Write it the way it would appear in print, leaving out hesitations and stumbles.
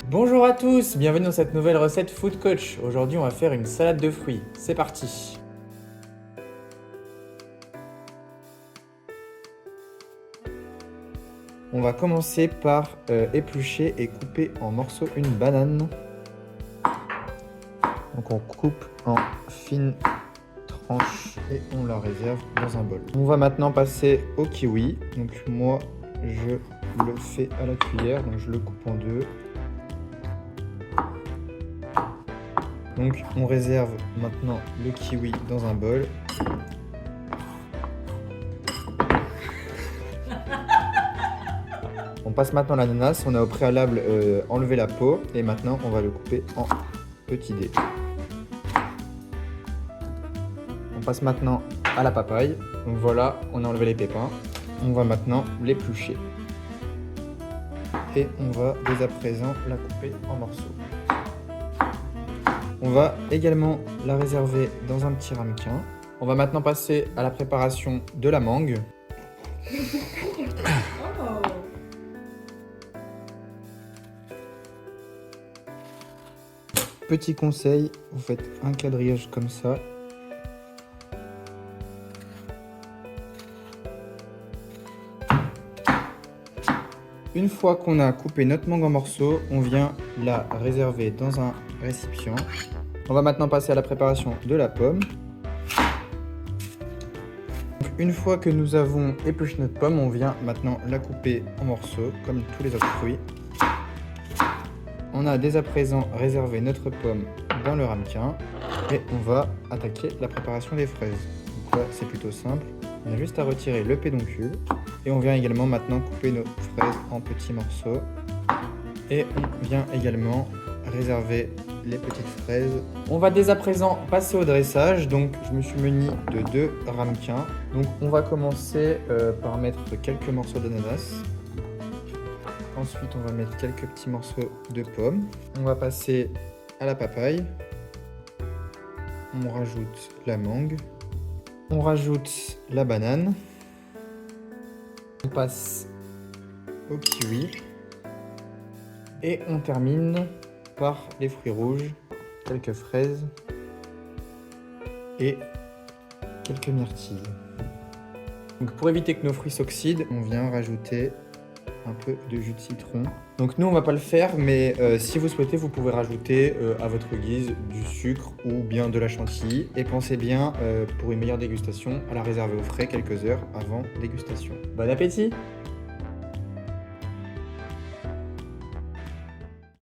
Bonjour à tous, bienvenue dans cette nouvelle recette Food Coach. Aujourd'hui, on va faire une salade de fruits. C'est parti. On va commencer par éplucher et couper en morceaux une banane. Donc on coupe en fines tranches et on la réserve dans un bol. On va maintenant passer au kiwi. Donc moi, je le fais à la cuillère, donc je le coupe en deux. Donc on réserve maintenant le kiwi dans un bol. On passe maintenant l'ananas, on a au préalable enlevé la peau et maintenant on va le couper en petits dés. On passe maintenant à la papaye. Donc voilà, on a enlevé les pépins. On va maintenant l'éplucher. Et on va dès à présent la couper en morceaux. On va également la réserver dans un petit ramequin. On va maintenant passer à la préparation de la mangue. Petit conseil, vous faites un quadrillage comme ça. Une fois qu'on a coupé notre mangue en morceaux, on vient la réserver dans un récipient. On va maintenant passer à la préparation de la pomme. Une fois que nous avons épluché notre pomme, on vient maintenant la couper en morceaux, comme tous les autres fruits. On a dès à présent réservé notre pomme dans le ramequin et on va attaquer la préparation des fraises. Donc là, c'est plutôt simple. On a juste à retirer le pédoncule et on vient également maintenant couper nos fraises en petits morceaux. Et on vient également réserver les petites fraises. On va dès à présent passer au dressage. Donc je me suis muni de 2 ramequins. Donc on va commencer par mettre quelques morceaux d'ananas. Ensuite on va mettre quelques petits morceaux de pommes. On va passer à la papaye. On rajoute la mangue. On rajoute la banane. On passe au kiwi. Et on termine par les fruits rouges, quelques fraises et quelques myrtilles. Donc pour éviter que nos fruits s'oxydent, on vient rajouter un peu de jus de citron. Donc nous on va pas le faire, mais si vous souhaitez vous pouvez rajouter à votre guise du sucre ou bien de la chantilly. Et pensez bien pour une meilleure dégustation à la réserver au frais quelques heures avant dégustation. Bon appétit!